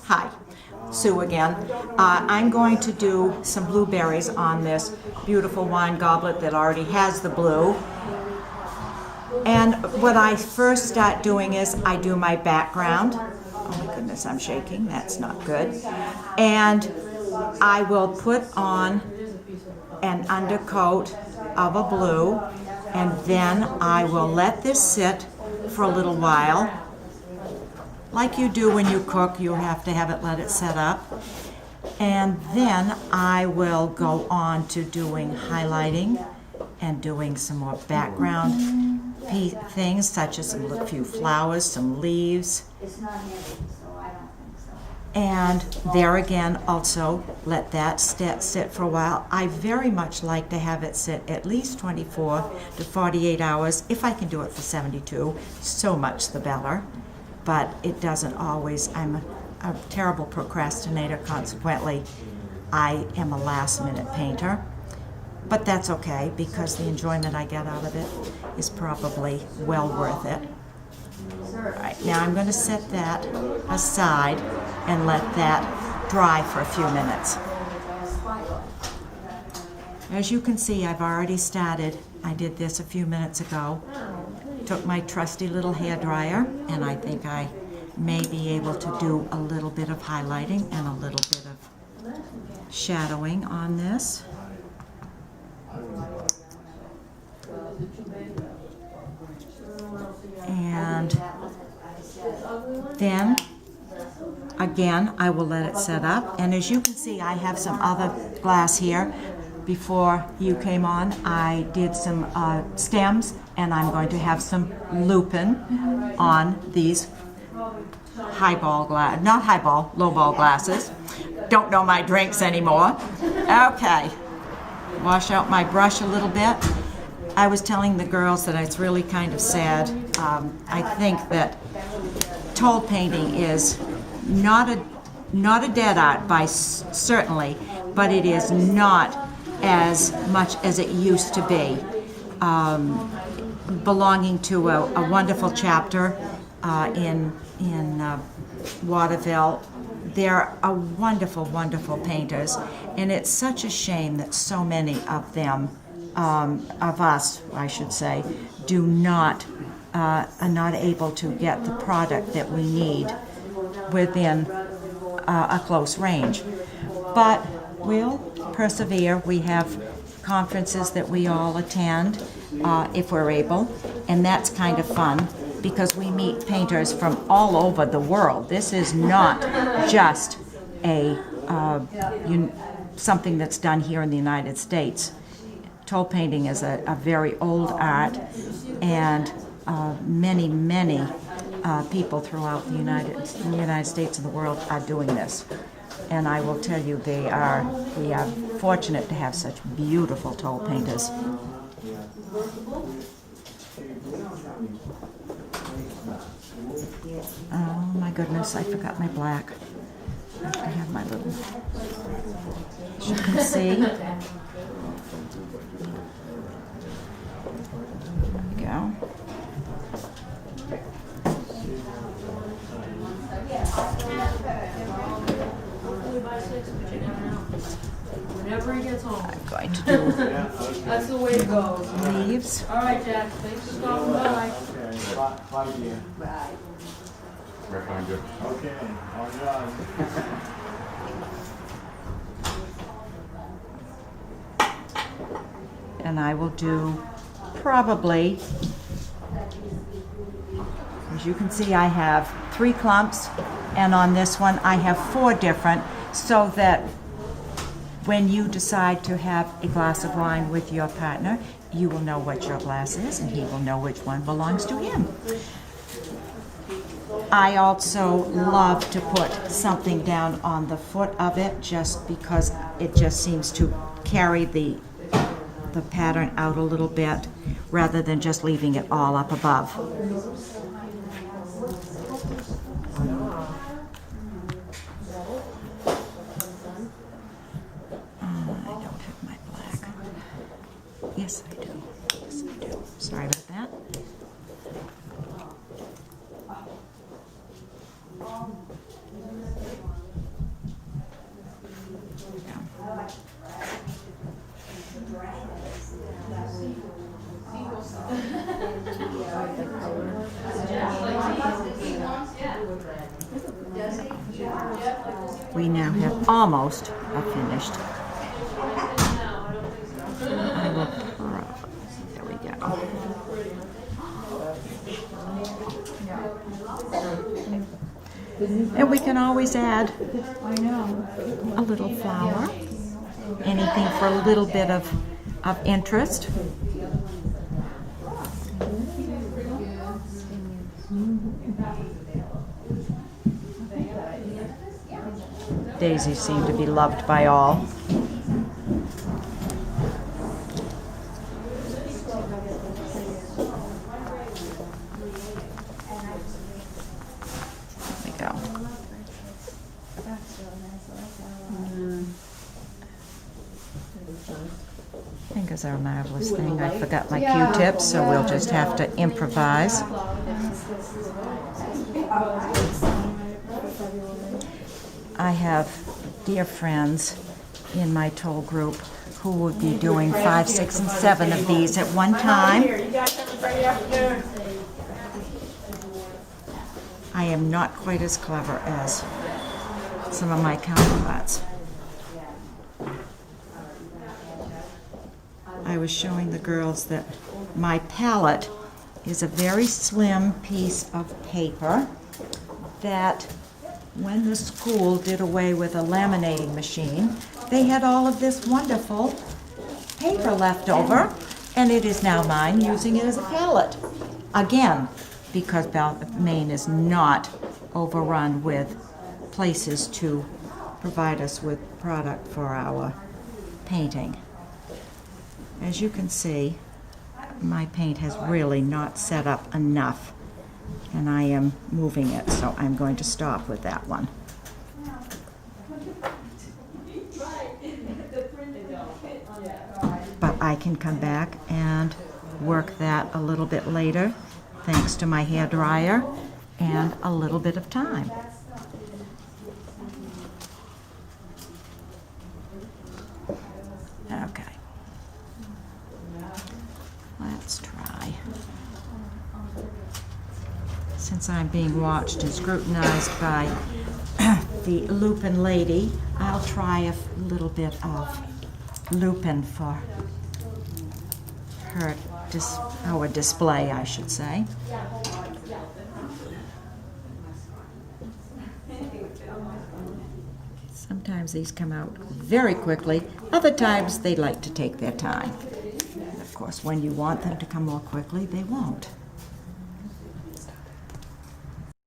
Hi, Sue again. I'm going to do some blueberries on this beautiful wine goblet that already has the blue. And what I first start doing is I do my background. Oh my goodness, I'm shaking. That's not good. And I will put on an undercoat of a blue, and then I will let this sit for a little while. Like you do when you cook, you have to have it let it set up. And then I will go on to doing highlighting and doing some more background things, such as a few flowers, some leaves. And there again, also let that sit for a while. I very much like to have it sit at least 24 to 48 hours. If I can do it for 72, so much the better. But it doesn't always. I'm a terrible procrastinator, consequently I am a last minute painter. But that's okay, because the enjoyment I get out of it is probably well worth it. All right, now I'm going to set that aside and let that dry for a few minutes. As you can see, I've already started. I did this a few minutes ago. Took my trusty little hairdryer, and I think I may be able to do a little bit of highlighting and a little bit of shadowing on this. And then again I will let it set up, and as you can see, I have some other glass here. Before you came on, I did some stems, and I'm going to have some lupin on these highball glass, not highball, lowball glasses. Don't know my drinks anymore. Okay, wash out my brush a little bit. I was telling the girls that it's really kind of sad. I think that Tole painting is not a dead art by certainly, but it is not as much as it used to be. Belonging to a wonderful chapter in Waterville. They're a wonderful, wonderful painters, and it's such a shame that so many of them, of us, I should say, are not able to get the product that we need within a close range. But we'll persevere. We have conferences that we all attend if we're able, and that's kind of fun because we meet painters from all over the world. This is not just something that's done here in the United States. Tole painting is a very old art, and many people throughout the United States and the world are doing this. And I will tell you, we are fortunate to have such beautiful Tole painters. Oh my goodness, I forgot my black. I have my little, as you can see. There we go. Whenever he gets home. I'm going to do That's the way it goes. leaves. All right, Jack. Thanks for stopping by. Bye, dear. Bye. Recommend good. Okay, all done. And I will do probably, as you can see, I have 3 clumps, and on this one I have 4 different, so that when you decide to have a glass of wine with your partner, you will know what your glass is, and he will know which one belongs to him. I also love to put something down on the foot of it, just because it just seems to carry the pattern out a little bit, rather than just leaving it all up above. I don't have my black. Yes, I do. Yes, I do. Sorry about that. We now have almost a finished. I will, there we go. And we can always add a little flower, anything for a little bit of interest. Daisies seem to be loved by all. There we go. Fingers are a marvelous thing. I forgot my Q-tips, so we'll just have to improvise. I have dear friends in my Tole group who would be doing 5, 6, and 7 of these at one time. I am not quite as clever as some of my counterparts. I was showing the girls that my palette is a very slim piece of paper that when the school did away with a laminating machine, they had all of this wonderful paper left over, and it is now mine, using it as a palette. Again, because Maine is not overrun with places to provide us with product for our painting. As you can see, my paint has really not set up enough, and I am moving it, so I'm going to stop with that one. But I can come back and work that a little bit later, thanks to my hair dryer and a little bit of time. Okay. Let's try. Since I'm being watched and scrutinized by the Lupine lady, I'll try a little bit of Lupine for her our display, I should say. Sometimes these come out very quickly, other times they like to take their time. Of course, when you want them to come more quickly, they won't.